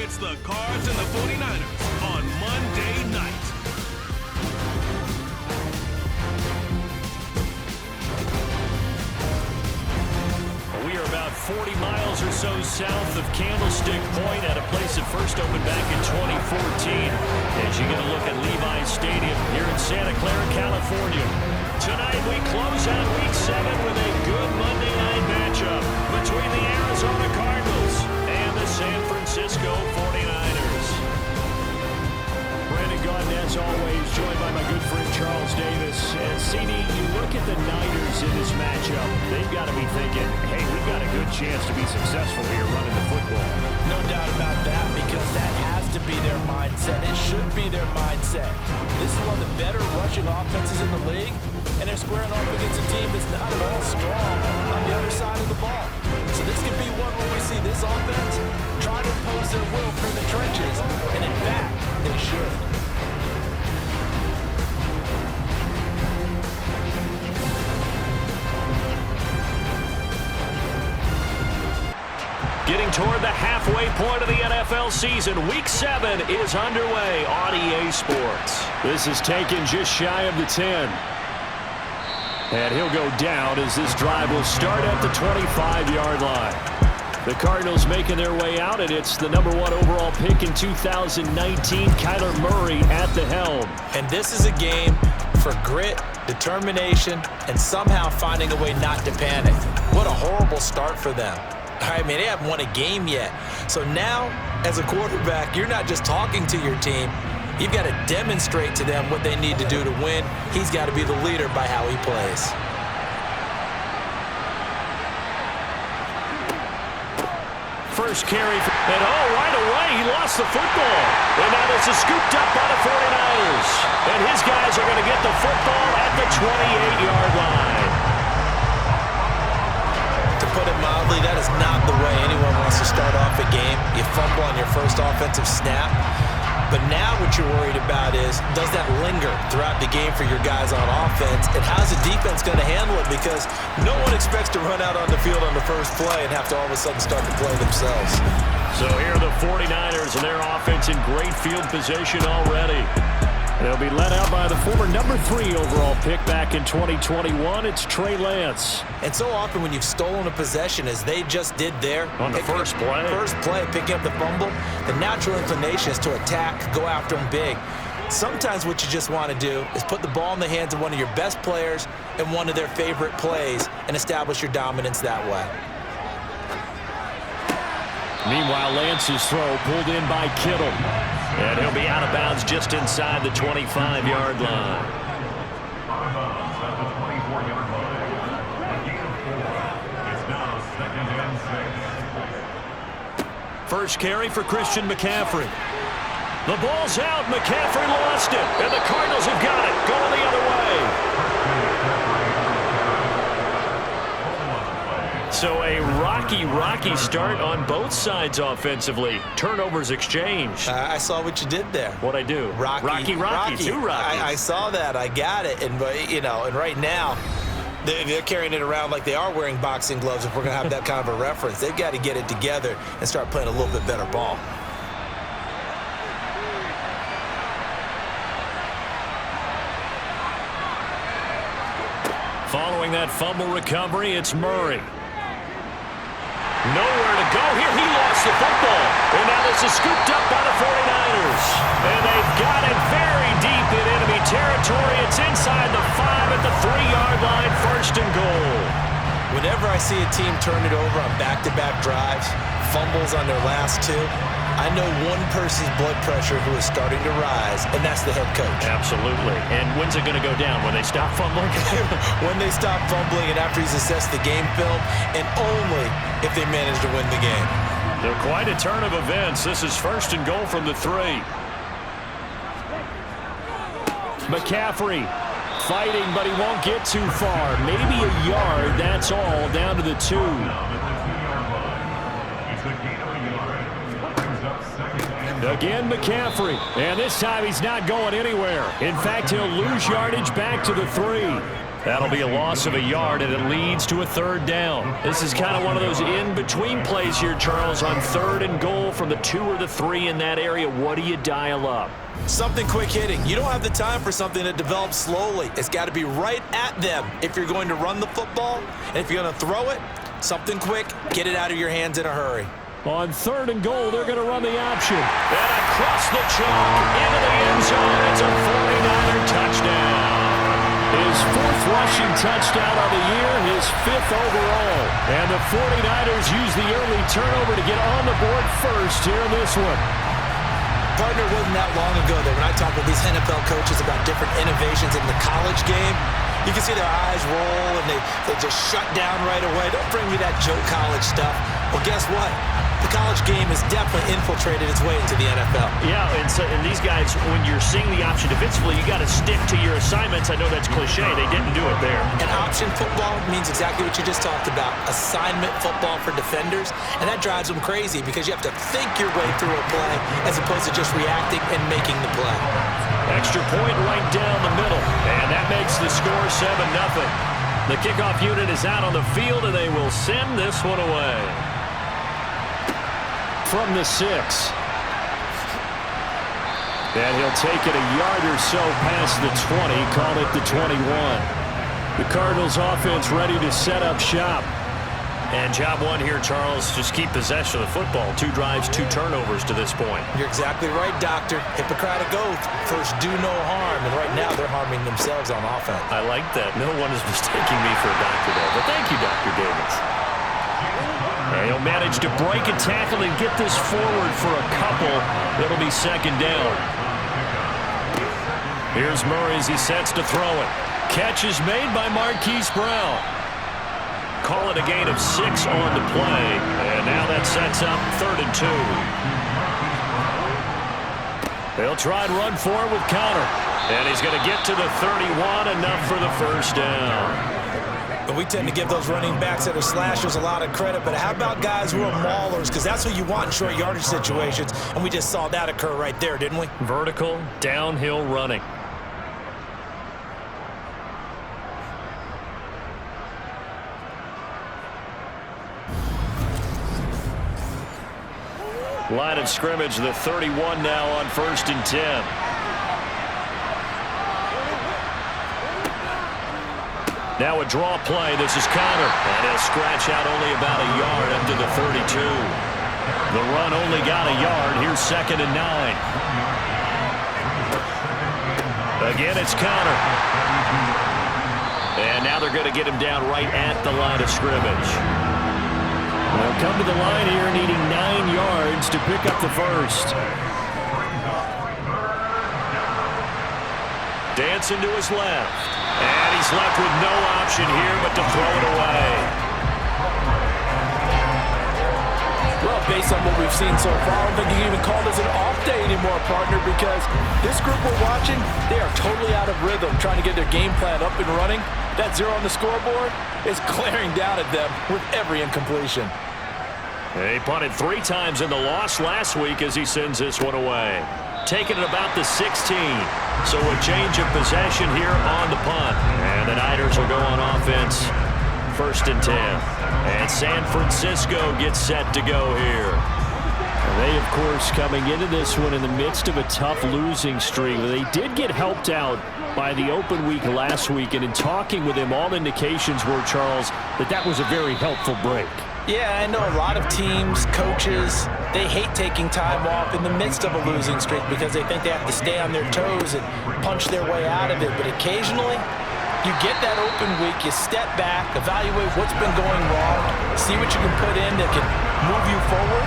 It's the Cards and the 49ers on Monday night. We are about 40 miles or so south of Candlestick Point at a place that first opened back in 2014. As you get a look at Levi's Stadium here in Santa Clara, California. Tonight we close out Week 7 with a good Monday night matchup between the Arizona Cardinals and the San Francisco 49ers. Brandon Gaudin, as always, joined by my good friend Charles Davis. And CD, you look at the Niners in this matchup, they've got to be thinking, hey, we've got a good chance to be successful here running the football. No doubt about that, because that has to be their mindset. It should be their mindset. This is one of the better rushing offenses in the league, and they're squaring off against a team that's not at all strong on the other side of the ball. So this could be one where we see this offense try to impose their will through the trenches, and in fact, they should. Getting toward the halfway point of the NFL season, Week 7 is underway on EA Sports. This is taken just shy of the 10. And he'll go down as this drive will start at the 25-yard line. The Cardinals making their way out, and it's the #1 overall pick in 2019, Kyler Murray at the helm. And this is a game for grit, determination, and somehow finding a way not to panic. What a horrible start for them. I mean, they haven't won a game yet. So now, as a quarterback, you're not just talking to your team. You've got to demonstrate to them what they need to do to win. He's got to be the leader by how he plays. First carry, and right away, he lost the football. And now this is scooped up by the 49ers. And his guys are going to get the football at the 28-yard line. To put it mildly, that is not the way anyone wants to start off a game. You fumble on your first offensive snap. But now what you're worried about is, does that linger throughout the game for your guys on offense? And how's the defense going to handle it? Because no one expects to run out on the field on the first play and have to all of a sudden start to play themselves. So here are the 49ers and their offense in great field position already. They'll be led out by the former #3 overall pick back in 2021. It's Trey Lance. And so often when you've stolen a possession, as they just did there, on the first play, picking up the fumble, the natural inclination is to attack, go after them big. Sometimes what you just want to do is put the ball in the hands of one of your best players and one of their favorite plays and establish your dominance that way. Meanwhile, Lance's throw pulled in by Kittle. And he'll be out of bounds just inside the 25-yard line. First carry for Christian McCaffrey. The ball's out. McCaffrey lost it. And the Cardinals have got it. Going the other way. So a rocky start on both sides offensively. Turnovers exchanged. I saw what you did there. What'd I do? Rocky. Two Rockies. I saw that. I got it. And, and right now, they're carrying it around like they are wearing boxing gloves if we're going to have that kind of a reference. They've got to get it together and start playing a little bit better ball. Following that fumble recovery, it's Murray. Nowhere to go here. He lost the football. And now this is scooped up by the 49ers. And they've got it very deep in enemy territory. It's inside the 5 at the 3-yard line. First and goal. Whenever I see a team turn it over on back-to-back drives, fumbles on their last two, I know one person's blood pressure who is starting to rise, and that's the head coach. Absolutely. And when's it going to go down? When they stop fumbling? When they stop fumbling and after he's assessed the game film, and only if they manage to win the game. They're quite a turn of events. This is first and goal from the 3. McCaffrey fighting, but he won't get too far. Maybe a yard, that's all, down to the 2. Again, McCaffrey. And this time he's not going anywhere. In fact, he'll lose yardage back to the 3. That'll be a loss of a yard, and it leads to a third down. This is kind of one of those in-between plays here, Charles, on 3rd and goal from the 2 or the 3 in that area. What do you dial up? Something quick hitting. You don't have the time for something that develops slowly. It's got to be right at them if you're going to run the football. And if you're going to throw it, something quick, get it out of your hands in a hurry. On 3rd and goal, they're going to run the option. And across the chalk, into the end zone. It's a 49er touchdown. His 4th rushing touchdown of the year, his 5th overall. And the 49ers use the early turnover to get on the board first here in this one. Partner, wasn't that long ago that when I talk with these NFL coaches about different innovations in the college game, you can see their eyes roll and they just shut down right away. Don't bring me that Joe College stuff. Well, guess what? The college game has definitely infiltrated its way into the NFL. Yeah, and these guys, when you're seeing the option defensively, you got to stick to your assignments. I know that's cliche. They didn't do it there. And option football means exactly what you just talked about, assignment football for defenders, and that drives them crazy because you have to think your way through a play as opposed to just reacting and making the play. Extra point right down the middle, and that makes the score 7-0. The kickoff unit is out on the field, and they will send this one away. From the 6. And he'll take it a yard or so past the 20, call it the 21. The Cardinals offense ready to set up shop. And job one here, Charles, just keep possession of the football. 2 drives, 2 turnovers to this point. You're exactly right, Doctor. Hippocratic oath. First, do no harm. And right now, they're harming themselves on offense. I like that. No one is mistaking me for a doctor there. But thank you, Dr. Davis. And he'll manage to break a tackle and get this forward for a couple. It'll be 2nd down. Here's Murray as he sets to throw it. Catch is made by Marquise Brown. Call it a gain of 6 on the play. And now that sets up 3rd and 2. They'll try and run for it with counter. And he's going to get to the 31, enough for the 1st down. But we tend to give those running backs that are slashers a lot of credit. But how about guys who are maulers? Because that's what you want in short yardage situations. And we just saw that occur right there, didn't we? Vertical, downhill running. Line of scrimmage, the 31 now on 1st and 10. Now a draw play. This is counter. And he'll scratch out only about a yard up to the 32. The run only got a yard. Here's 2nd and 9. Again, it's counter. And now they're going to get him down right at the line of scrimmage. They'll come to the line here needing 9 yards to pick up the 1st. Dancing to his left. And he's left with no option here but to throw it away. Well, based on what we've seen so far, I don't think you can even call this an off day anymore, partner, because this group we're watching, they are totally out of rhythm, trying to get their game plan up and running. That 0 on the scoreboard is glaring down at them with every incompletion. He punted 3 times in the loss last week as he sends this one away. Taking it about the 16. So a change of possession here on the punt. And the Niners will go on offense. 1st and 10. And San Francisco gets set to go here. They, of course, coming into this one in the midst of a tough losing streak. They did get helped out by the open week last week. And in talking with him, all indications were, Charles, that was a very helpful break. Yeah, I know a lot of teams, coaches, they hate taking time off in the midst of a losing streak because they think they have to stay on their toes and punch their way out of it. But occasionally, you get that open week, you step back, evaluate what's been going wrong, see what you can put in that can move you forward,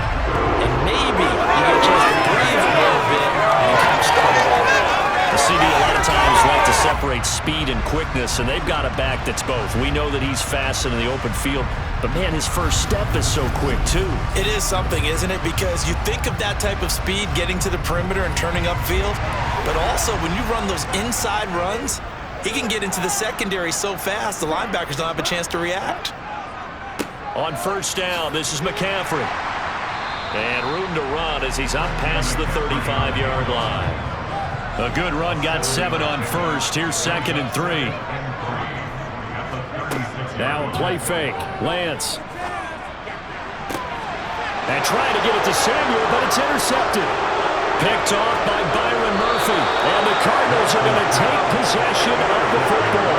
and maybe you get a chance to breathe a little bit and kind of start over. The CD a lot of times like to separate speed and quickness, and they've got a back that's both. We know that he's fast in the open field, but, man, his first step is so quick, too. It is something, isn't it? Because you think of that type of speed getting to the perimeter and turning upfield, but also when you run those inside runs, he can get into the secondary so fast the linebackers don't have a chance to react. On 1st down, this is McCaffrey. And room to run as he's up past the 35-yard line. A good run, got 7 on 1st. Here's 2nd and 3. Now a play fake. Lance. And trying to get it to Samuel, but it's intercepted. Picked off by Byron Murphy. And the Cardinals are going to take possession of the football.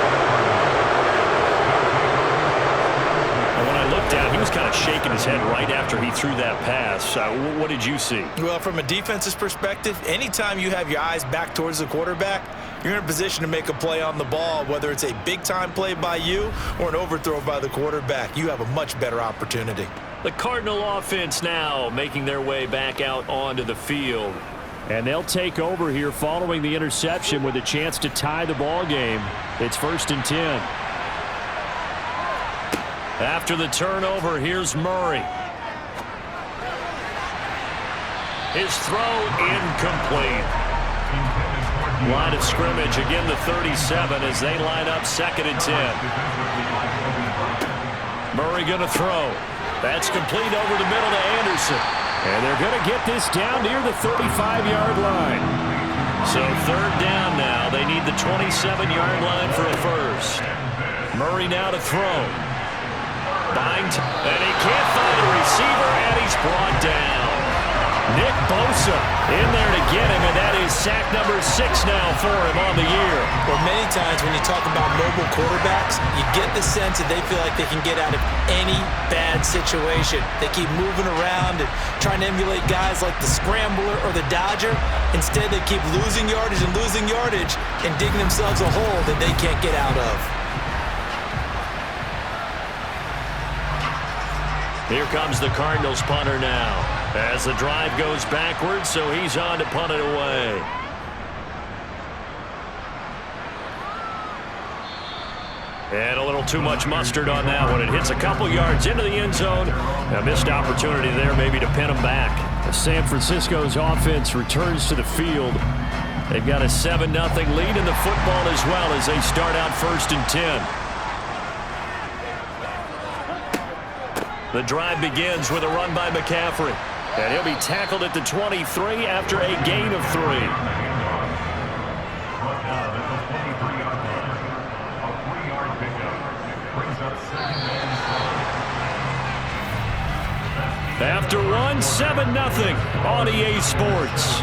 And when I looked down, he was kind of shaking his head right after he threw that pass. What did you see? Well, from a defense's perspective, anytime you have your eyes back towards the quarterback, you're in a position to make a play on the ball, whether it's a big-time play by you or an overthrow by the quarterback. You have a much better opportunity. The Cardinal offense now making their way back out onto the field. And they'll take over here following the interception with a chance to tie the ball game. It's 1st and 10. After the turnover, here's Murray. His throw incomplete. Line of scrimmage, again the 37 as they line up 2nd and 10. Murray going to throw. That's complete over the middle to Anderson. And they're going to get this down near the 35-yard line. So 3rd down now. They need the 27-yard line for a first. Murray now to throw. And he can't find a receiver, and he's brought down. Nick Bosa in there to get him, and that is sack number 6 now for him on the year. Well, many times when you talk about mobile quarterbacks, you get the sense that they feel like they can get out of any bad situation. They keep moving around and trying to emulate guys like the Scrambler or the Dodger. Instead, they keep losing yardage and digging themselves a hole that they can't get out of. Here comes the Cardinals punter now. As the drive goes backwards, so he's on to punt it away. And a little too much mustard on that one. It hits a couple yards into the end zone. A missed opportunity there maybe to pin him back. San Francisco's offense returns to the field. They've got a 7-0 lead in the football as well as they start out 1st and 10. The drive begins with a run by McCaffrey. And he'll be tackled at the 23 after a gain of 3. After one, 7-0 on EA Sports.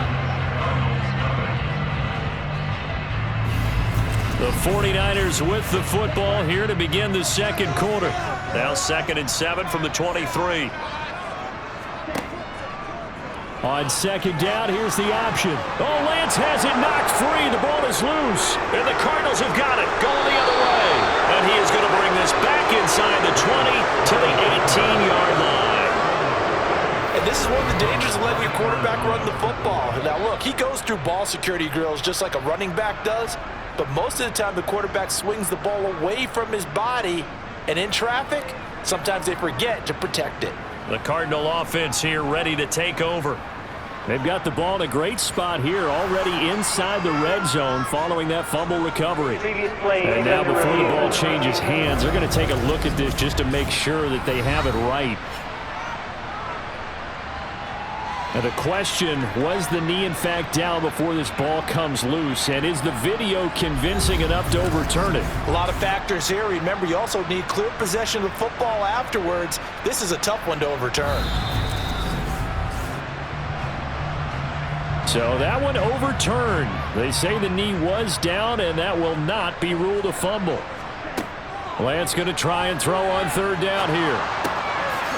The 49ers with the football here to begin the 2nd quarter. Now 2nd and 7 from the 23. On 2nd down, here's the option. Oh, Lance has it knocked free. The ball is loose. And the Cardinals have got it. Going the other way. And he is going to bring this back inside the 20 to the 18-yard line. And this is one of the dangers of letting your quarterback run the football. Now, look, he goes through ball security drills just like a running back does. But most of the time, the quarterback swings the ball away from his body. And in traffic, sometimes they forget to protect it. The Cardinal offense here ready to take over. They've got the ball in a great spot here, already inside the red zone following that fumble recovery. And now before the ball changes hands, they're going to take a look at this just to make sure that they have it right. Now the question, was the knee in fact down before this ball comes loose? And is the video convincing enough to overturn it? A lot of factors here. Remember, you also need clear possession of the football afterwards. This is a tough one to overturn. So that one overturned. They say the knee was down, and that will not be ruled a fumble. Lance going to try and throw on 3rd down here.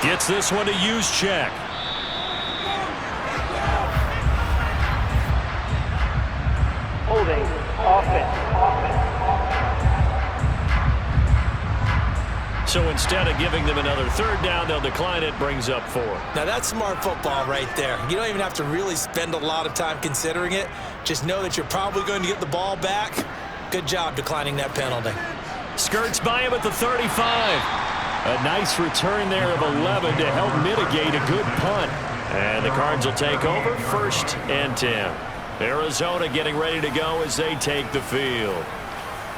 Gets this one to Juszczyk. Holding, offense. So instead of giving them another 3rd down, they'll decline it, brings up 4. Now that's smart football right there. You don't even have to really spend a lot of time considering it. Just know that you're probably going to get the ball back. Good job declining that penalty. Skirts by him at the 35. A nice return there of 11 to help mitigate a good punt. And the Cards will take over 1st and 10. Arizona getting ready to go as they take the field.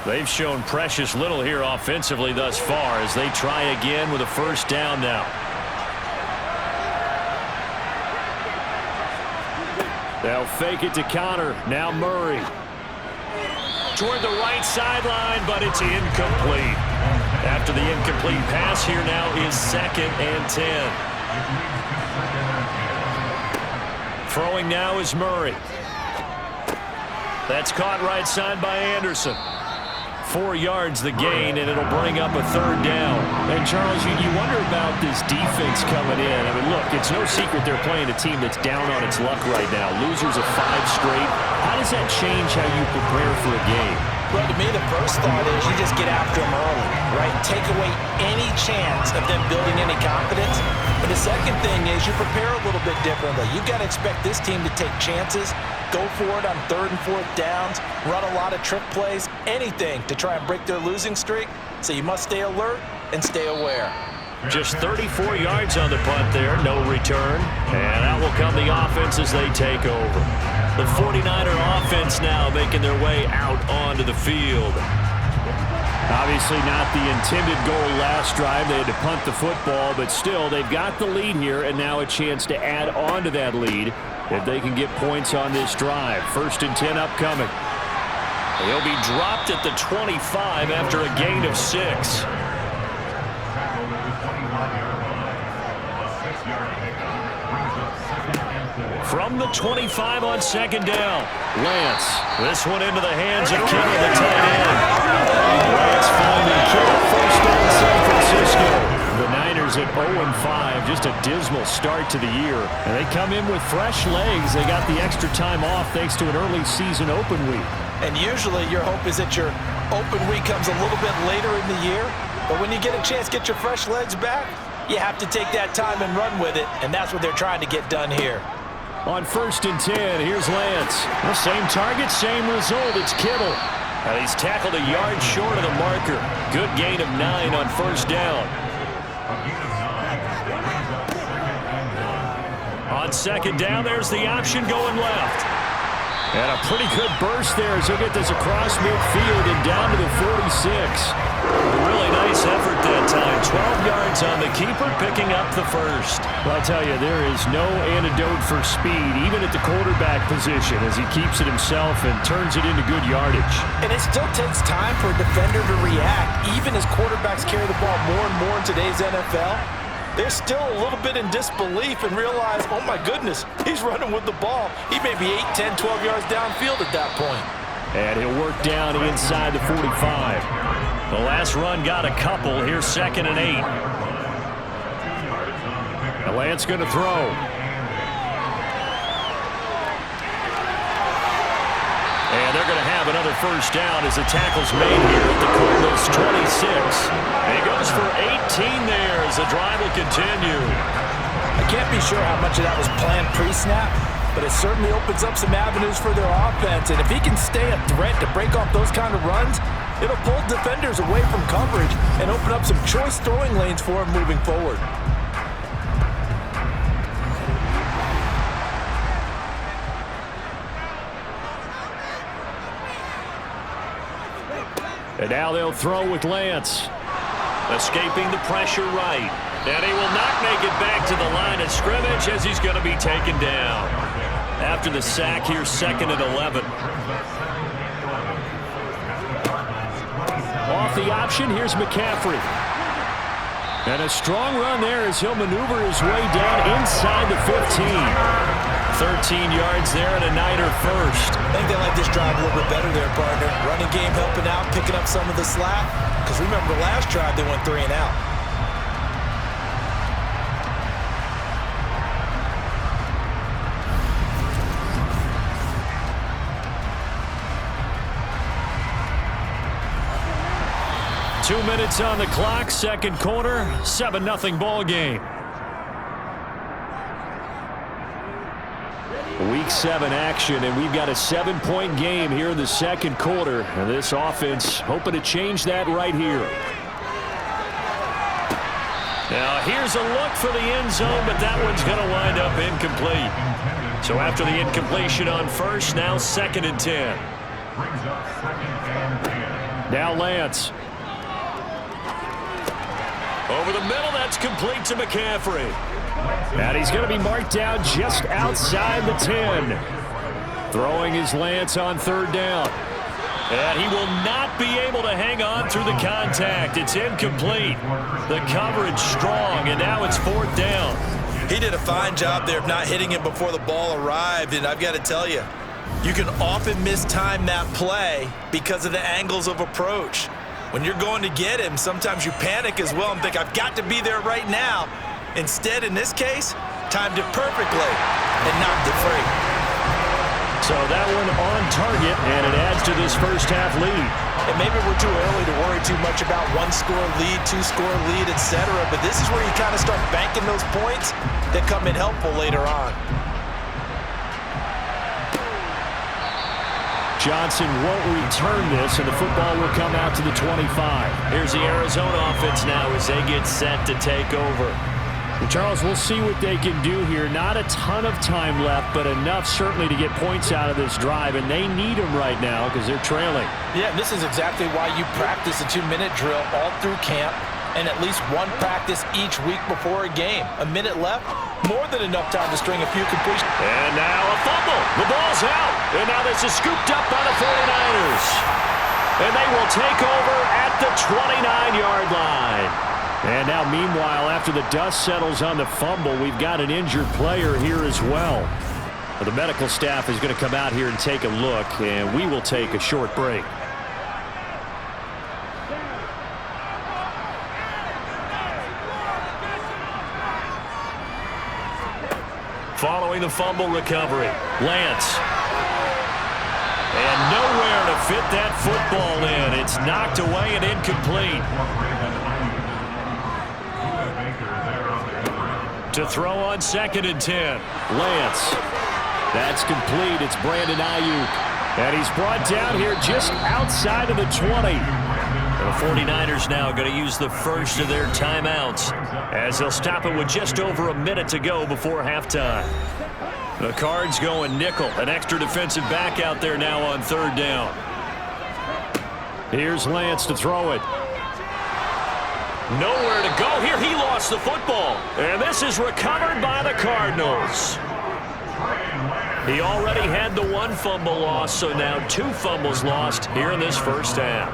They've shown precious little here offensively thus far as they try again with a 1st down now. They'll fake it to Connor. Now Murray. Toward the right sideline, but it's incomplete. After the incomplete pass, here now is 2nd and 10. Throwing now is Murray. That's caught right side by Anderson. 4 yards the gain, and it'll bring up a 3rd down. And, Charles, you wonder about this defense coming in. I mean, look, it's no secret they're playing a team that's down on its luck right now. Losers of 5 straight. How does that change how you prepare for a game? Well, to me, the first thought is you just get after them early, right? Take away any chance of them building any confidence. But the second thing is you prepare a little bit differently. You've got to expect this team to take chances, go for it on 3rd and 4th downs, run a lot of trick plays, anything to try and break their losing streak. So you must stay alert and stay aware. Just 34 yards on the punt there, no return. And out will come the offense as they take over. The 49er offense now making their way out onto the field. Obviously not the intended goal last drive. They had to punt the football, but still they've got the lead here and now a chance to add on to that lead if they can get points on this drive. 1st and 10 upcoming. He'll be dropped at the 25 after a gain of 6. From the 25 on 2nd down. Lance. This one into the hands of Kittle, the tight end. Lance finding Kittle. 1st down San Francisco. The Niners at 0-5. Just a dismal start to the year. And they come in with fresh legs. They got the extra time off thanks to an early season open week. And usually your hope is that your open week comes a little bit later in the year. But when you get a chance to get your fresh legs back, you have to take that time and run with it. And that's what they're trying to get done here. On 1st and 10, here's Lance. The same target, same result. It's Kittle. And he's tackled a yard short of the marker. Good gain of 9 on 1st down. On 2nd down, there's the option going left. And a pretty good burst there as he'll get this across midfield and down to the 46. A really nice effort that time. 12 yards on the keeper, picking up the 1st. Well, I tell you, there is no antidote for speed, even at the quarterback position, as he keeps it himself and turns it into good yardage. And it still takes time for a defender to react, even as quarterbacks carry the ball more and more in today's NFL. They're still a little bit in disbelief and realize, oh my goodness, he's running with the ball. He may be 8, 10, 12 yards downfield at that point. And he'll work down inside the 45. The last run got a couple. Here's 2nd and 8. And Lance going to throw. And they're going to have another 1st down as the tackle's made here at the Cardinals 26. And he goes for 18 there as the drive will continue. I can't be sure how much of that was planned pre-snap, but it certainly opens up some avenues for their offense. And if he can stay a threat to break off those kind of runs, it'll pull defenders away from coverage and open up some choice throwing lanes for him moving forward. And now they'll throw with Lance. Escaping the pressure right. And he will not make it back to the line of scrimmage as he's going to be taken down. After the sack, here's 2nd and 11. Off the option, here's McCaffrey. And a strong run there as he'll maneuver his way down inside the 15. 13 yards there and a Niner 1st. I think they like this drive a little bit better there, partner. Running game helping out, picking up some of the slack. Because remember, last drive they went 3 and out. Two minutes on the clock, 2nd quarter, 7-0 ball game. Week 7 action, and we've got a 7-point game here in the 2nd quarter. And this offense hoping to change that right here. Now here's a look for the end zone, but that one's going to wind up incomplete. So after the incompletion on 1st, now 2nd and 10. Now Lance. Over the middle, that's complete to McCaffrey. And he's going to be marked down just outside the 10. Throwing his Lance on 3rd down. And he will not be able to hang on through the contact. It's incomplete. The coverage strong, and now it's 4th down. He did a fine job there of not hitting him before the ball arrived, and I've got to tell you, you can often mistime that play because of the angles of approach. When you're going to get him, sometimes you panic as well and think, I've got to be there right now. Instead, in this case, timed it perfectly and knocked it free. So that one on target, and it adds to this first half lead. And maybe we're too early to worry too much about 1-score lead, 2-score lead, etc. But this is where you kind of start banking those points that come in helpful later on. Johnson won't return this, and the football will come out to the 25. Here's the Arizona offense now as they get set to take over. Charles, we'll see what they can do here. Not a ton of time left, but enough certainly to get points out of this drive, and they need them right now because they're trailing. Yeah, this is exactly why you practice a 2-minute drill all through camp and at least one practice each week before a game. A minute left, more than enough time to string a few completions. And now a fumble. The ball's out. And now this is scooped up by the 49ers. And they will take over at the 29-yard line. And now, meanwhile, after the dust settles on the fumble, we've got an injured player here as well. The medical staff is going to come out here and take a look, and we will take a short break. Following the fumble recovery, Lance. And nowhere to fit that football in. It's knocked away and incomplete. To throw on 2nd and 10. Lance. That's complete. It's Brandon Ayuk. And he's brought down here just outside of the 20. The 49ers now going to use the first of their timeouts as they'll stop it with just over a minute to go before halftime. The Cards going nickel. An extra defensive back out there now on 3rd down. Here's Lance to throw it. Nowhere to go here. He lost the football. And this is recovered by the Cardinals. He already had the 1 fumble loss, so now 2 fumbles lost here in this first half.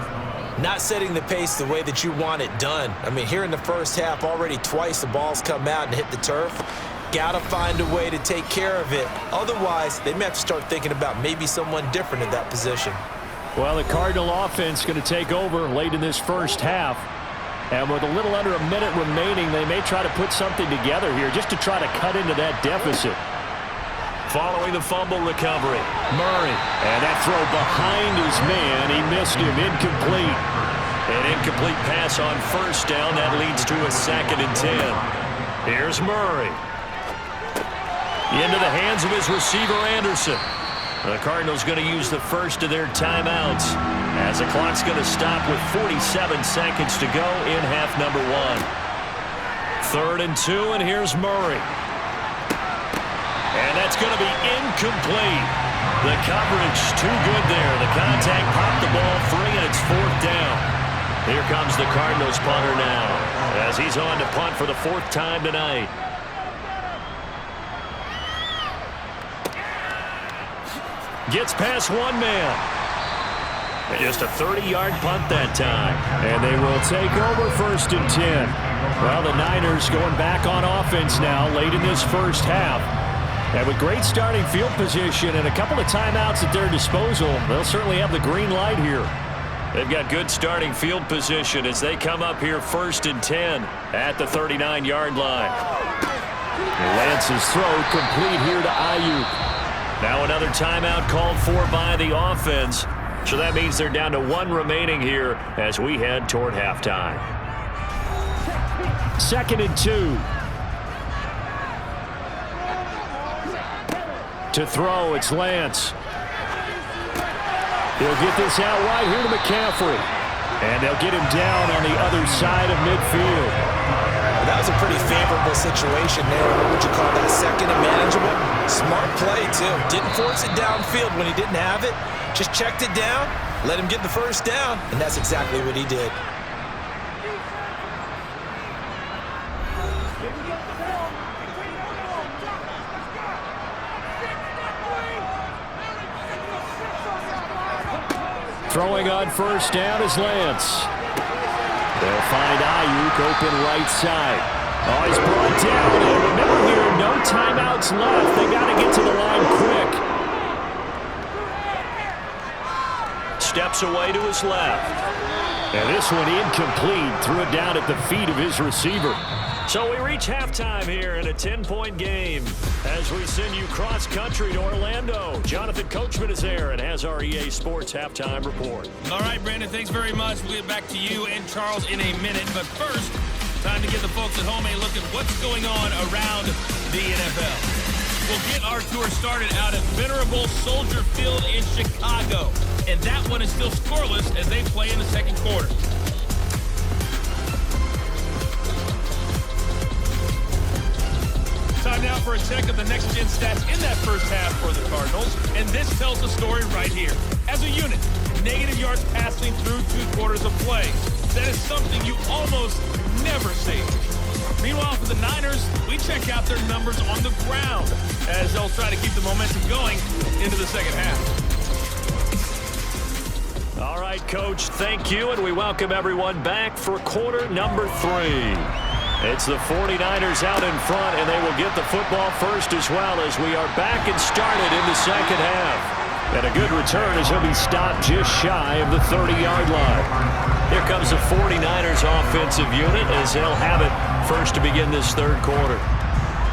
Not setting the pace the way that you want it done. I mean, here in the first half, already twice the ball's come out and hit the turf. Got to find a way to take care of it. Otherwise, they may have to start thinking about maybe someone different in that position. Well, the Cardinal offense going to take over late in this first half. And with a little under a minute remaining, they may try to put something together here just to try to cut into that deficit. Following the fumble recovery, Murray. And that throw behind his man. He missed him. Incomplete. An incomplete pass on 1st down. That leads to a 2nd and 10. Here's Murray. Into the hands of his receiver, Anderson. The Cardinals going to use the first of their timeouts as the clock's going to stop with 47 seconds to go in half number 1. 3rd and 2, and here's Murray. And that's going to be incomplete. The coverage too good there. The contact popped the ball free, and it's 4th down. Here comes the Cardinals punter now as he's on to punt for the 4th time tonight. Gets past one man. Just a 30-yard punt that time. And they will take over 1st and 10. Well, the Niners going back on offense now late in this first half. And with great starting field position and a couple of timeouts at their disposal, they'll certainly have the green light here. They've got good starting field position as they come up here 1st and 10 at the 39-yard line. Lance's throw complete here to Ayuk. Now another timeout called for by the offense. So that means they're down to 1 remaining here as we head toward halftime. 2nd and 2. To throw, it's Lance. He'll get this out wide here to McCaffrey. And they'll get him down on the other side of midfield. That was a pretty favorable situation there. What would you call that? 2nd and manageable? Smart play, too. Didn't force it downfield when he didn't have it. Just checked it down, let him get the 1st down, and that's exactly what he did. Throwing on first down is Lance. They'll find Ayuk open right side. Oh, he's brought down. And remember here, no timeouts left. They got to get to the line quick. Steps away to his left. And this one incomplete. Threw it down at the feet of his receiver. So we reach halftime here in a 10-point game as we send you cross-country to Orlando. Jonathan Coachman is there and has our EA Sports halftime report. All right, Brandon, thanks very much. We'll get back to you and Charles in a minute. But first, time to give the folks at home a look at what's going on around the NFL. We'll get our tour started out at venerable Soldier Field in Chicago. And that one is still scoreless as they play in the second quarter. Time now for a check of the next-gen stats in that first half for the Cardinals. And this tells the story right here. As a unit, negative yards passing through 2 quarters of play. That is something you almost never see. Meanwhile, for the Niners, we check out their numbers on the ground as they'll try to keep the momentum going into the second half. All right, Coach, thank you, and we welcome everyone back for quarter number 3. It's the 49ers out in front, and they will get the football first as well as we are back and started in the second half. And a good return as he'll be stopped just shy of the 30-yard line. Here comes the 49ers offensive unit as they'll have it first to begin this third quarter.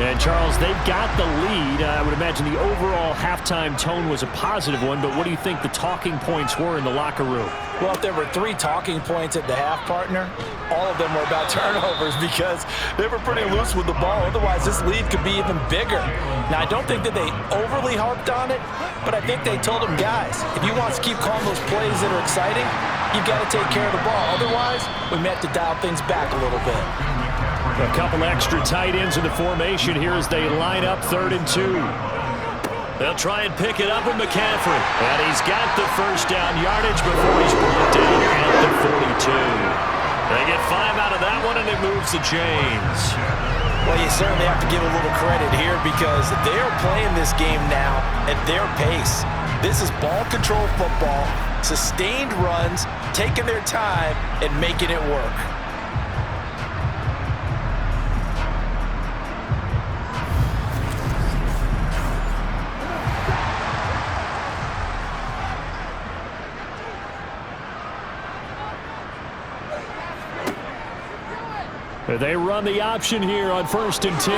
And, Charles, they've got the lead. I would imagine the overall halftime tone was a positive one, but what do you think the talking points were in the locker room? Well, if there were 3 talking points at the half, partner, all of them were about turnovers because they were pretty loose with the ball. Otherwise, this lead could be even bigger. Now, I don't think that they overly harped on it, but I think they told them, guys, if you want to keep calling those plays that are exciting, you've got to take care of the ball. Otherwise, we may have to dial things back a little bit. A couple extra tight ends in the formation here as they line up 3rd and 2. They'll try and pick it up with McCaffrey. And he's got the first down yardage before he's brought down at the 42. They get 5 out of that one, and it moves the chains. Well, you certainly have to give a little credit here because they're playing this game now at their pace. This is ball control football, sustained runs, taking their time, and making it work. They run the option here on 1st and 10.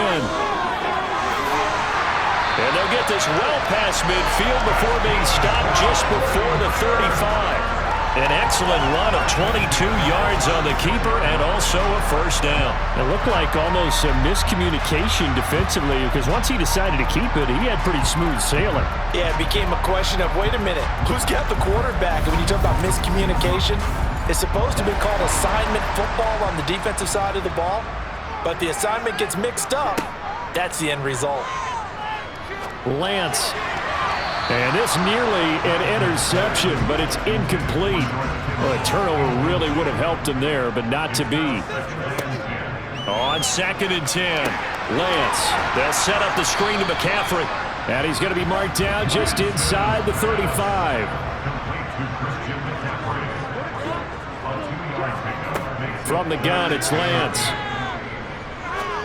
And they'll get this well past midfield before being stopped just before the 35. An excellent run of 22 yards on the keeper and also a first down. It looked like almost some miscommunication defensively because once he decided to keep it, he had pretty smooth sailing. Yeah, it became a question of, wait a minute, who's got the quarterback? And when you talk about miscommunication, it's supposed to be called assignment football on the defensive side of the ball, but the assignment gets mixed up. That's the end result. Lance. And this nearly an interception, but it's incomplete. Well, a turnover really would have helped him there, but not to be. On 2nd and 10, Lance. They'll set up the screen to McCaffrey. And he's going to be marked down just inside the 35. From the gun, it's Lance.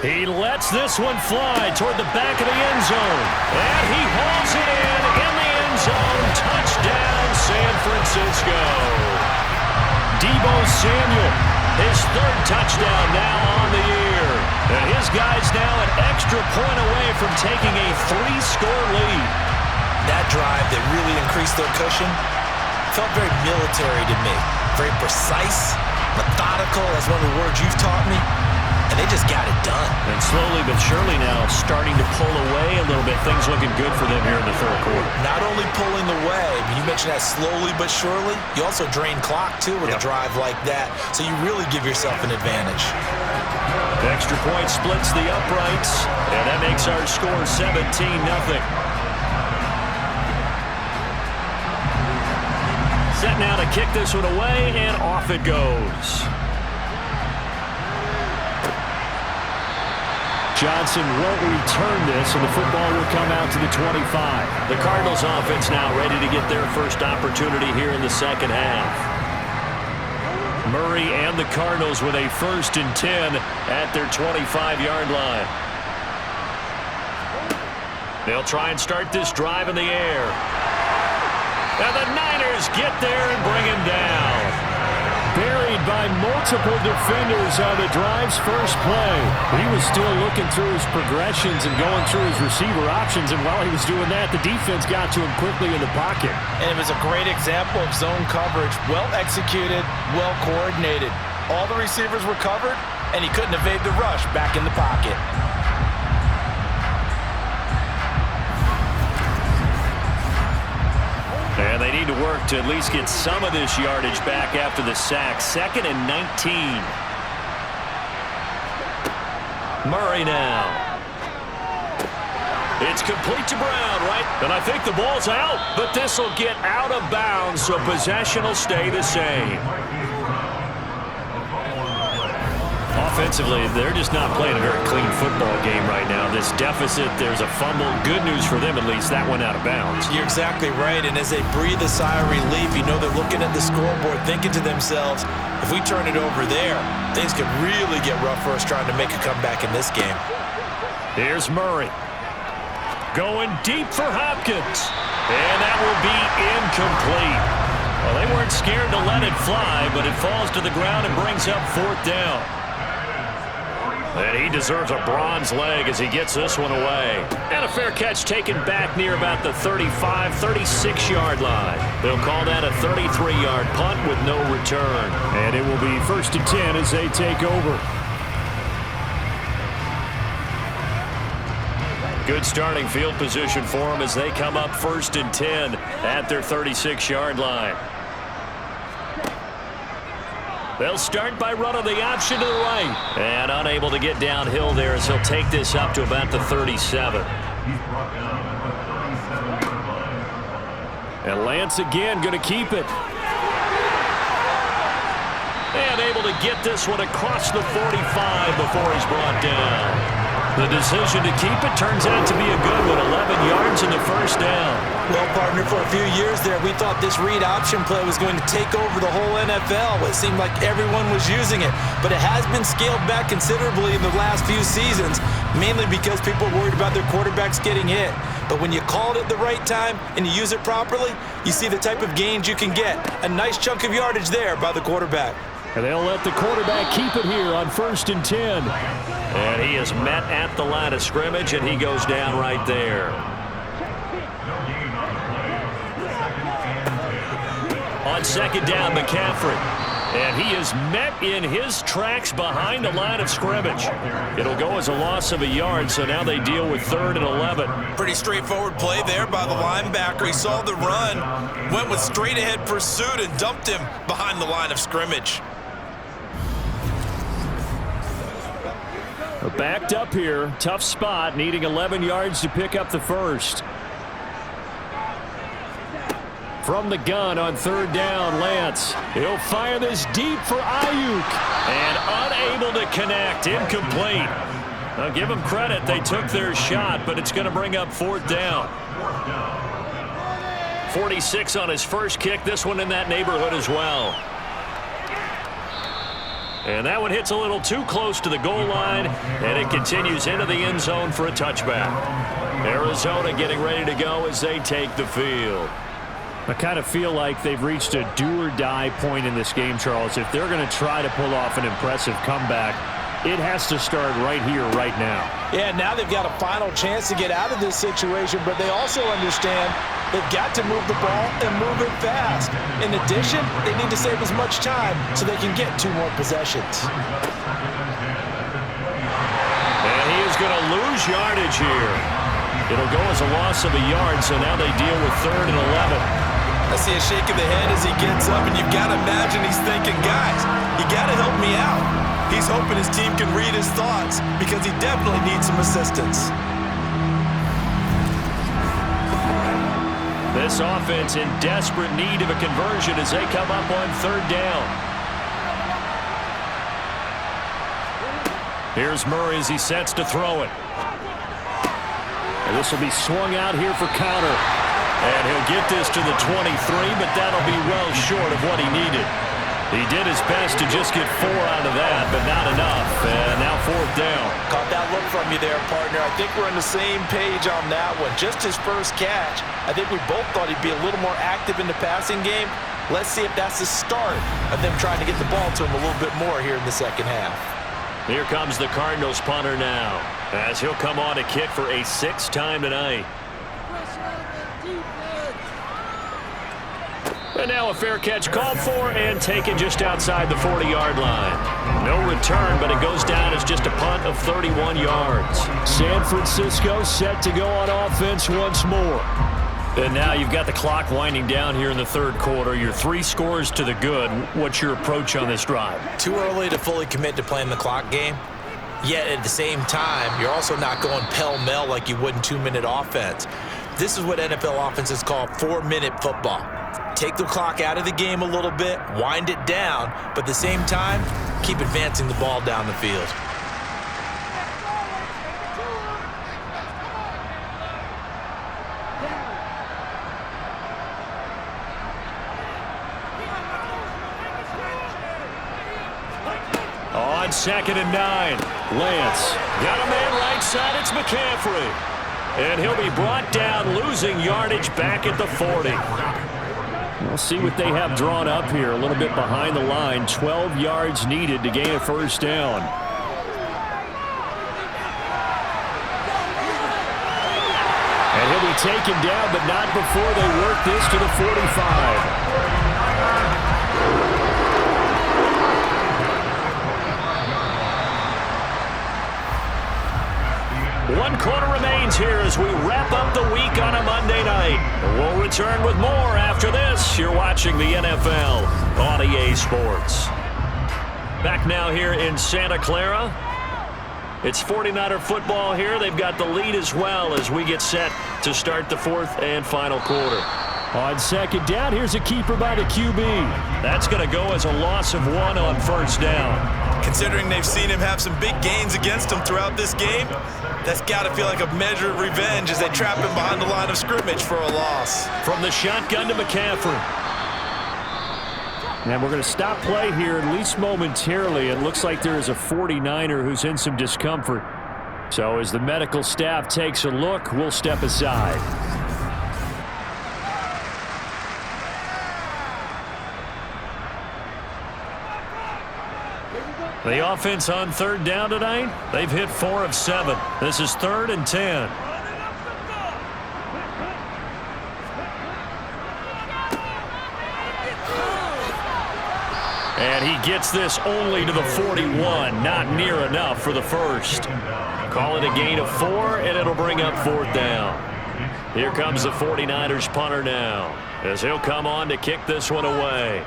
He lets this one fly toward the back of the end zone. And he hauls it in the end zone. Touchdown, San Francisco. Deebo Samuel, his 3rd touchdown now on the year. And his guys now an extra point away from taking a 3-score lead. That drive that really increased their cushion felt very military to me. Very precise, methodical. That's one of the words you've taught me. And they just got it done. And slowly but surely now starting to pull away a little bit. Things looking good for them here in the 3rd quarter. Not only pulling away, but you mentioned that slowly but surely. You also drain clock, too, with a drive like that. So you really give yourself an advantage. The extra point splits the uprights. And that makes our score 17-0. Set now to kick this one away, and off it goes. Johnson won't return this, and the football will come out to the 25. The Cardinals offense now ready to get their first opportunity here in the second half. Murray and the Cardinals with a 1st and 10 at their 25-yard line. They'll try and start this drive in the air. And the Niners get there and bring him down. Buried by multiple defenders on the drive's first play. He was still looking through his progressions and going through his receiver options, and while he was doing that, the defense got to him quickly in the pocket. And it was a great example of zone coverage. Well executed, well coordinated. All the receivers were covered, and he couldn't evade the rush back in the pocket. And they need to work to at least get some of this yardage back after the sack. 2nd and 19. Murray now. It's complete to Brown, right? And I think the ball's out, but this will get out of bounds, so possession will stay the same. Offensively, they're just not playing a very clean football game right now. This deficit, there's a fumble. Good news for them, at least. That went out of bounds. You're exactly right, and as they breathe a sigh of relief, you know they're looking at the scoreboard, thinking to themselves, if we turn it over there, things could really get rough for us trying to make a comeback in this game. Here's Murray. Going deep for Hopkins. And that will be incomplete. Well, they weren't scared to let it fly, but it falls to the ground and brings up 4th down. And he deserves a bronze leg as he gets this one away. And a fair catch taken back near about the 35, 36-yard line. They'll call that a 33-yard punt with no return. And it will be 1st and 10 as they take over. Good starting field position for them as they come up 1st and 10 at their 36-yard line. They'll start by running the option to the right. And unable to get downhill there as he'll take this up to about the 37. And Lance again going to keep it. And able to get this one across the 45 before he's brought down. The decision to keep it turns out to be a good one. 11 yards in the 1st down. Well, partner, for a few years there, we thought this read option play was going to take over the whole NFL. It seemed like everyone was using it, but it has been scaled back considerably in the last few seasons, mainly because people are worried about their quarterbacks getting hit. But when you call it at the right time and you use it properly, you see the type of gains you can get. A nice chunk of yardage there by the quarterback. And they'll let the quarterback keep it here on 1st and 10. And he is met at the line of scrimmage, and he goes down right there. On 2nd down, McCaffrey. And he is met in his tracks behind the line of scrimmage. It'll go as a loss of a yard, so now they deal with 3rd and 11. Pretty straightforward play there by the linebacker. He saw the run, went with straight-ahead pursuit, and dumped him behind the line of scrimmage. Backed up here. Tough spot, needing 11 yards to pick up the 1st. From the gun on 3rd down, Lance. He'll fire this deep for Ayuk. And unable to connect. Incomplete. Now give them credit. They took their shot, but it's going to bring up 4th down. 46 on his first kick. This one in that neighborhood as well. And that one hits a little too close to the goal line, and it continues into the end zone for a touchback. Arizona getting ready to go as they take the field. I kind of feel like they've reached a do-or-die point in this game, Charles. If they're going to try to pull off an impressive comeback, it has to start right here, right now. Yeah, now they've got a final chance to get out of this situation, but they also understand they've got to move the ball and move it fast. In addition, they need to save as much time so they can get 2 more possessions. And he is going to lose yardage here. It'll go as a loss of a yard, so now they deal with 3rd and 11. I see a shake of the head as he gets up, and you've got to imagine he's thinking, guys, you got to help me out. He's hoping his team can read his thoughts because he definitely needs some assistance. This offense in desperate need of a conversion as they come up on 3rd down. Here's Murray as he sets to throw it. And this will be swung out here for counter. And he'll get this to the 23, but that'll be well short of what he needed. He did his best to just get 4 out of that, but not enough. And now 4th down. Caught that look from you there, partner. I think we're on the same page on that one. Just his first catch. I think we both thought he'd be a little more active in the passing game. Let's see if that's the start of them trying to get the ball to him a little bit more here in the second half. Here comes the Cardinals punter now, as he'll come on to kick for a 6th time tonight. And now a fair catch called for and taken just outside the 40-yard line. No return, but it goes down as just a punt of 31 yards. San Francisco set to go on offense once more. And now you've got the clock winding down here in the 3rd quarter. Your 3 scores to the good. What's your approach on this drive? Too early to fully commit to playing the clock game. Yet at the same time, you're also not going pell-mell like you would in 2-minute offense. This is what NFL offenses call 4-minute football. Take the clock out of the game a little bit, wind it down, but at the same time, keep advancing the ball down the field. On 2nd and 9, Lance got a man right side. It's McCaffrey. And he'll be brought down, losing yardage back at the 40. We'll see what they have drawn up here. A little bit behind the line. 12 yards needed to gain a 1st down. And he'll be taken down, but not before they work this to the 45. One quarter remains here as we wrap up the week on a Monday night. We'll return with more after this. You're watching the NFL on EA Sports. Back now here in Santa Clara. It's 49er football here. They've got the lead as well as we get set to start the 4th and final quarter. On 2nd down, here's a keeper by the QB. That's going to go as a loss of 1 on 1st down. Considering they've seen him have some big gains against him throughout this game, that's got to feel like a measure of revenge as they trap him behind the line of scrimmage for a loss. From the shotgun to McCaffrey. And we're going to stop play here, at least momentarily. It looks like there is a 49er who's in some discomfort. So as the medical staff takes a look, we'll step aside. The offense on 3rd down tonight, they've hit 4 of 7. This is 3rd and 10. And he gets this only to the 41, not near enough for the 1st. Call it a gain of 4, and it'll bring up 4th down. Here comes the 49ers punter now, as he'll come on to kick this one away.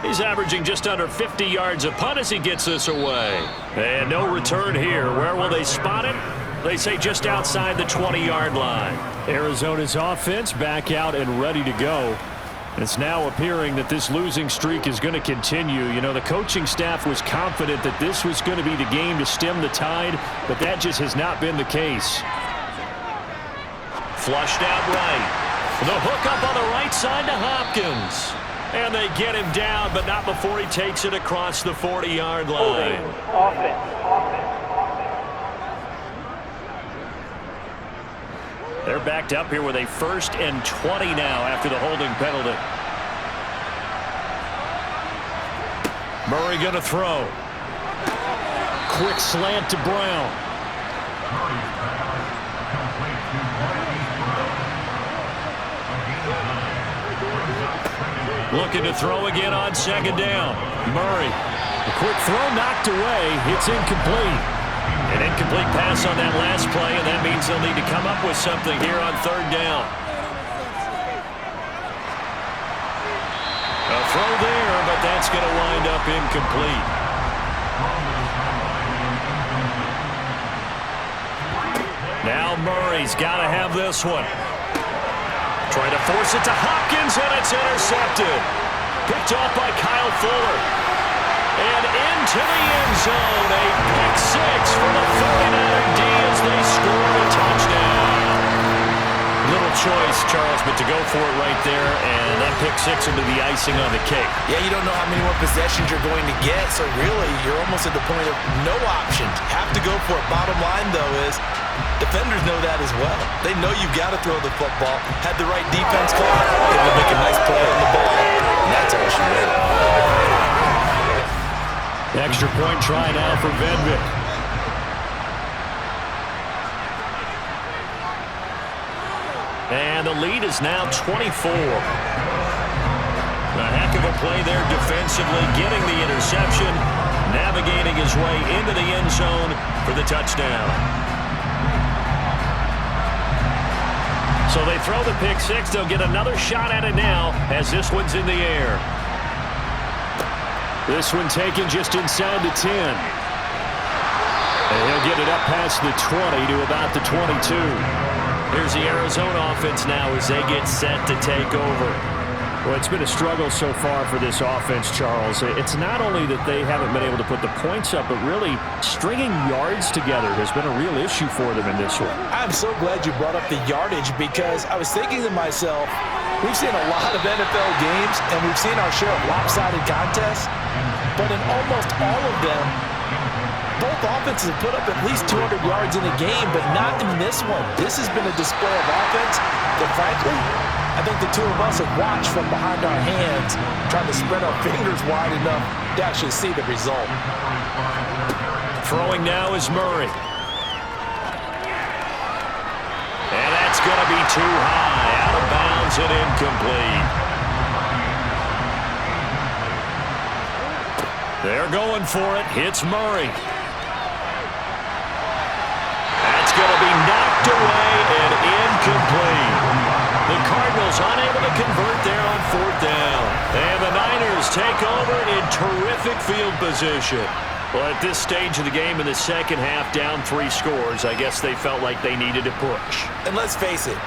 He's averaging just under 50 yards a punt as he gets this away. And no return here. Where will they spot him? They say just outside the 20-yard line. Arizona's offense back out and ready to go. It's now appearing that this losing streak is going to continue. You know, the coaching staff was confident that this was going to be the game to stem the tide, but that just has not been the case. Flushed out right. The hook up on the right side to Hopkins. And they get him down, but not before he takes it across the 40-yard line. They're backed up here with a 1st and 20 now after the holding penalty. Murray going to throw. Quick slant to Brown. Looking to throw again on 2nd down. Murray. A quick throw knocked away. It's incomplete. An incomplete pass on that last play, and that means they'll need to come up with something here on 3rd down. A throw there, but that's going to wind up incomplete. Now Murray's got to have this one. Trying to force it to Hopkins, and it's intercepted. Picked off by Kyle Fuller. And into the end zone. A pick six for the 49er D as they score a touchdown. Little choice, Charles, but to go for it right there, and that pick six will be the icing on the cake. Yeah, you don't know how many more possessions you're going to get, so really you're almost at the point of no options. Have to go for it. Bottom line, though, is defenders know that as well. They know you've got to throw the football. Had the right defense call, able to make a nice play on the ball, and that's how it should win. Extra point try now for Venvik. And the lead is now 24. A heck of a play there defensively, getting the interception, navigating his way into the end zone for the touchdown. So they throw the pick six. They'll get another shot at it now as this one's in the air. This one taken just inside the 10. And he'll get it up past the 20 to about the 22. Here's the Arizona offense now as they get set to take over. Well, it's been a struggle so far for this offense, Charles. It's not only that they haven't been able to put the points up, but really stringing yards together has been a real issue for them in this one. I'm so glad you brought up the yardage because I was thinking to myself, we've seen a lot of NFL games and we've seen our share of lopsided contests, but in almost all of them, both offenses have put up at least 200 yards in a game, but not in this one. This has been a display of offense that, frankly, I think the two of us have watched from behind our hands, trying to spread our fingers wide enough to actually see the result. Throwing now is Murray. And that's going to be too high. Out of bounds and incomplete. They're going for it. Hits Murray. That's going to be knocked away and incomplete. The Cardinals unable to convert there on fourth down. And the Niners take over in terrific field position. Well, at this stage of the game in the second half, down 3 scores, I guess they felt like they needed to push. And let's face it,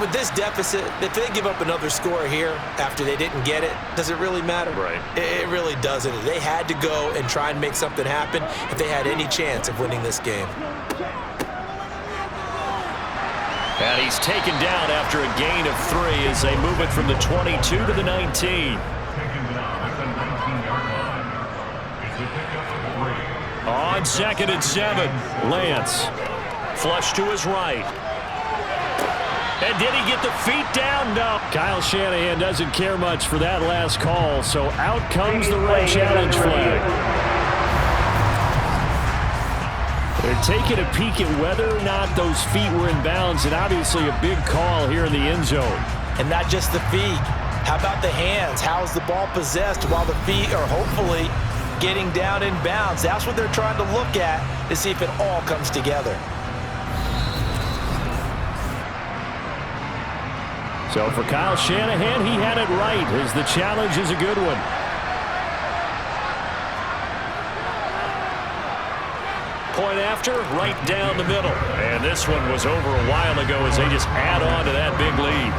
with this deficit, if they give up another score here after they didn't get it, does it really matter? Right. It really doesn't. They had to go and try and make something happen if they had any chance of winning this game. And he's taken down after a gain of 3 as they move it from the 22 to the 19. On 2nd and 7, Lance. Flush to his right. And did he get the feet down? No. Kyle Shanahan doesn't care much for that last call, so out comes the red challenge flag. They're taking a peek at whether or not those feet were in bounds, and obviously a big call here in the end zone. And not just the feet. How about the hands? How's the ball possessed while the feet are hopefully getting down in bounds? That's what they're trying to look at to see if it all comes together. So for Kyle Shanahan, he had it right, as the challenge is a good one. Point after, right down the middle. And this one was over a while ago as they just add on to that big lead.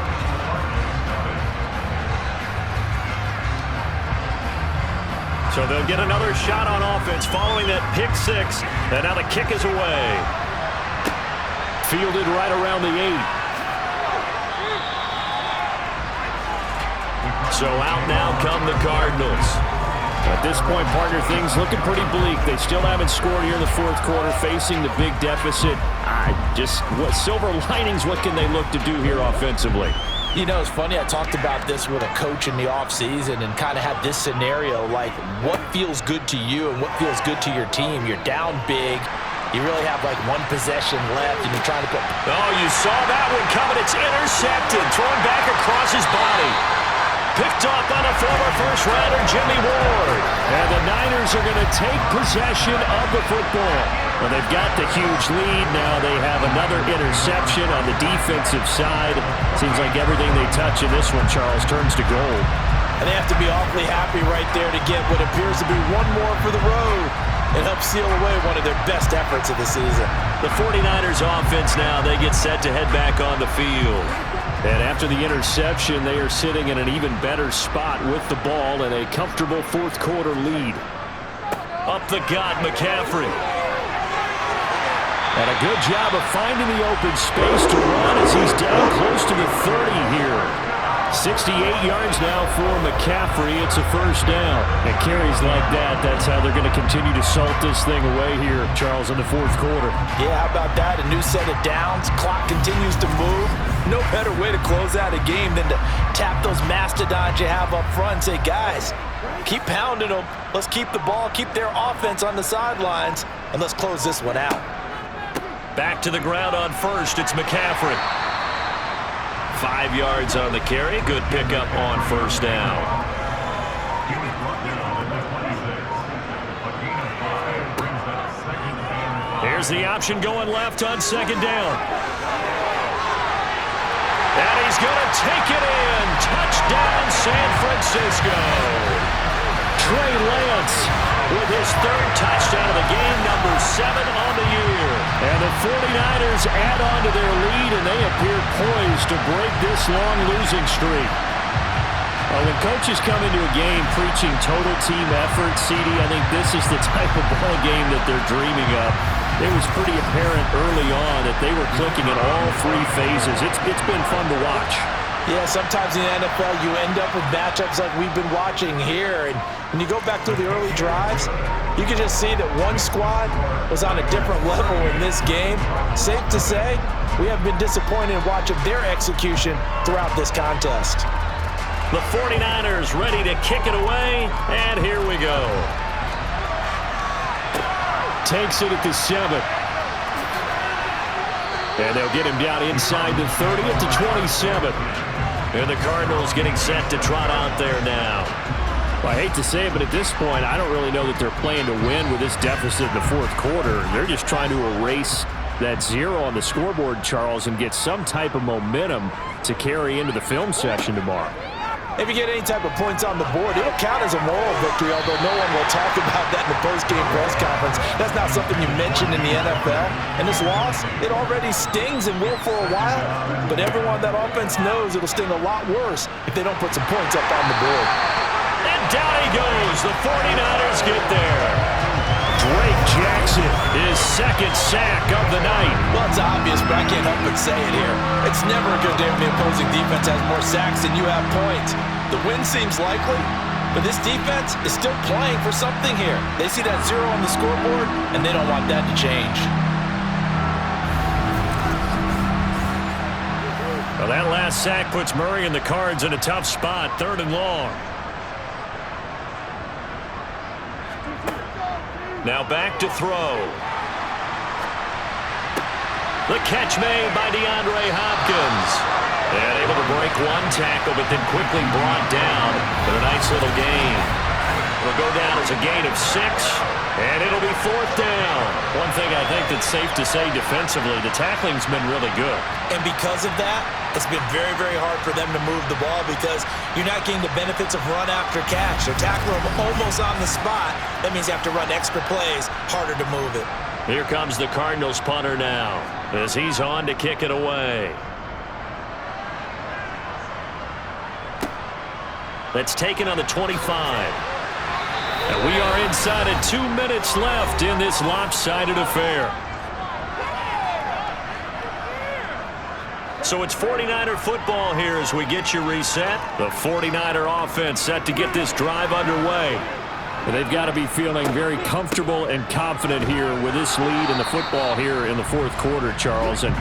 So they'll get another shot on offense following that pick six. And now the kick is away. Fielded right around the 8. So out now come the Cardinals. At this point, partner, things looking pretty bleak. They still haven't scored here in the fourth quarter, facing the big deficit. What silver linings, what can they look to do here offensively? You know, it's funny, I talked about this with a coach in the offseason and kind of had this scenario, like what feels good to you and what feels good to your team. You're down big. You really have like one possession left and you're trying to put... Oh, you saw that one coming. It's intercepted. Thrown back across his body. Picked up on a former first-rounder, Jimmy Ward. And the Niners are going to take possession of the football. Well, they've got the huge lead. Now they have another interception on the defensive side. Seems like everything they touch in this one, Charles, turns to gold. And they have to be awfully happy right there to get what appears to be one more for the road and help seal away one of their best efforts of the season. The 49ers offense now, they get set to head back on the field. And after the interception, they are sitting in an even better spot with the ball and a comfortable fourth quarter lead. Up the gut, McCaffrey. And a good job of finding the open space to run as he's down close to the 30 here. 68 yards now for McCaffrey. It's a first down. And carries like that, that's how they're going to continue to salt this thing away here, Charles, in the fourth quarter. Yeah, how about that? A new set of downs. Clock continues to move. No better way to close out a game than to tap those mastodons you have up front and say, guys, keep pounding them. Let's keep the ball, keep their offense on the sidelines, and let's close this one out. Back to the ground on first. It's McCaffrey. 5 yards on the carry. Good pickup on first down. Here's the option going left on second down. And he's going to take it in. Touchdown, San Francisco. Trey Lance with his third touchdown of the game, number 7 on the year. And the 49ers add on to their lead, and they appear poised to break this long losing streak. Well, when coaches come into a game preaching total team effort, CD, I think this is the type of ball game that they're dreaming of. It was pretty apparent early on that they were clicking at all 3 phases. It's been fun to watch. Yeah, sometimes in the NFL you end up with matchups like we've been watching here. And when you go back through the early drives, you can just see that one squad was on a different level in this game. Safe to say, we have been disappointed in watching their execution throughout this contest. The 49ers ready to kick it away, and here we go. Takes it at the 7. And they'll get him down inside the 30 at the 27. And the Cardinals getting set to trot out there now. Well, I hate to say it, but at this point, I don't really know that they're playing to win with this deficit in the fourth quarter. They're just trying to erase that 0 on the scoreboard, Charles, and get some type of momentum to carry into the film session tomorrow. If you get any type of points on the board, it'll count as a moral victory, although no one will talk about that in the post-game press conference. That's not something you mentioned in the NFL. And this loss, it already stings and will for a while, but everyone on that offense knows it'll sting a lot worse if they don't put some points up on the board. And down he goes. The 49ers get there. Drake Jackson, his second sack of the night. Well, it's obvious, but I can't help but say it here. It's never a good day when the opposing defense has more sacks than you have points. The win seems likely, but this defense is still playing for something here. They see that 0 on the scoreboard, and they don't want that to change. Well, that last sack puts Murray and the Cards in a tough spot, 3rd and long. Now back to throw. The catch made by DeAndre Hopkins. And able to break one tackle, but then quickly brought down. But a nice little gain. It'll go down as a gain of 6, and it'll be 4th down. One thing I think that's safe to say defensively, the tackling's been really good. And because of that, it's been very, very hard for them to move the ball because you're not getting the benefits of run after catch. They're tackling them almost on the spot. That means you have to run extra plays, harder to move it. Here comes the Cardinals punter now as he's on to kick it away. That's taken on the 25. And we are inside of 2 minutes left in this lopsided affair. So it's 49er football here as we get you reset. The 49er offense set to get this drive underway. And they've got to be feeling very comfortable and confident here with this lead in the football here in the fourth quarter, Charles. And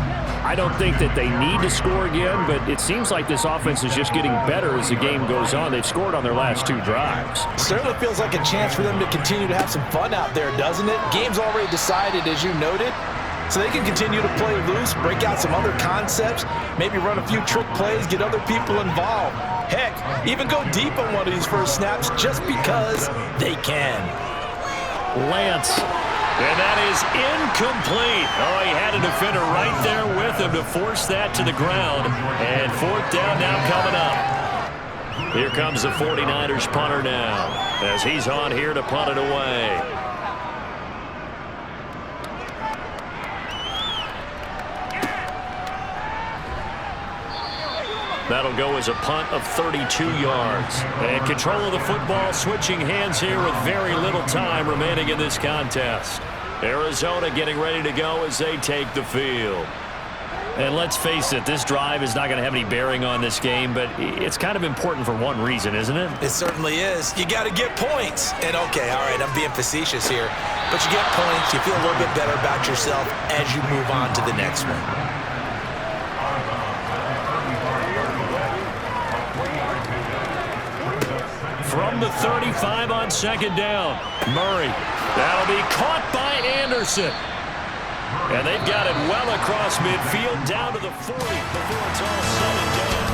I don't think that they need to score again, but it seems like this offense is just getting better as the game goes on. They've scored on their last 2 drives. Certainly feels like a chance for them to continue to have some fun out there, doesn't it? Game's already decided, as you noted. So they can continue to play loose, break out some other concepts, maybe run a few trick plays, get other people involved. Heck, even go deep on one of these first snaps just because they can. Lance. And that is incomplete. Oh, he had a defender right there with him to force that to the ground. And 4th down now coming up. Here comes the 49ers punter now as he's on here to punt it away. That'll go as a punt of 32 yards. And control of the football switching hands here with very little time remaining in this contest. Arizona getting ready to go as they take the field. And let's face it, this drive is not going to have any bearing on this game, but it's kind of important for one reason, isn't it? It certainly is. You got to get points. And okay, all right, I'm being facetious here, but you get points, you feel a little bit better about yourself as you move on to the next one. From the 35 on second down, Murray. That'll be caught by Anderson. And they've got it well across midfield down to the 40 before it's all said and done.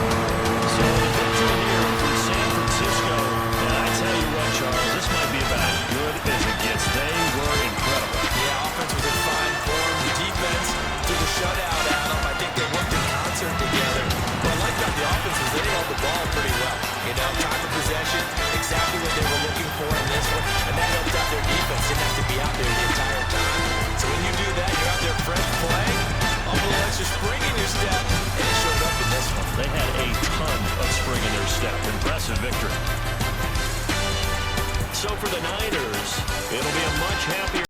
So the victory here for San Francisco. And I tell you what, Charles, this might be about as good as it gets. They were incredible. Yeah, offense was in fine form. The defense threw the shutout at them. I think they worked in concert together. But I like that the offense was able to hold the ball pretty well. You know, time of possession, exactly what they were looking for in this one. And that helped out their defense. Didn't have to be out there the entire time. So when you do that, you're out there fresh playing, a little extra spring in your step, and it showed up in this one. They had a ton of spring in their step. Impressive victory. So for the Niners, it'll be a much happier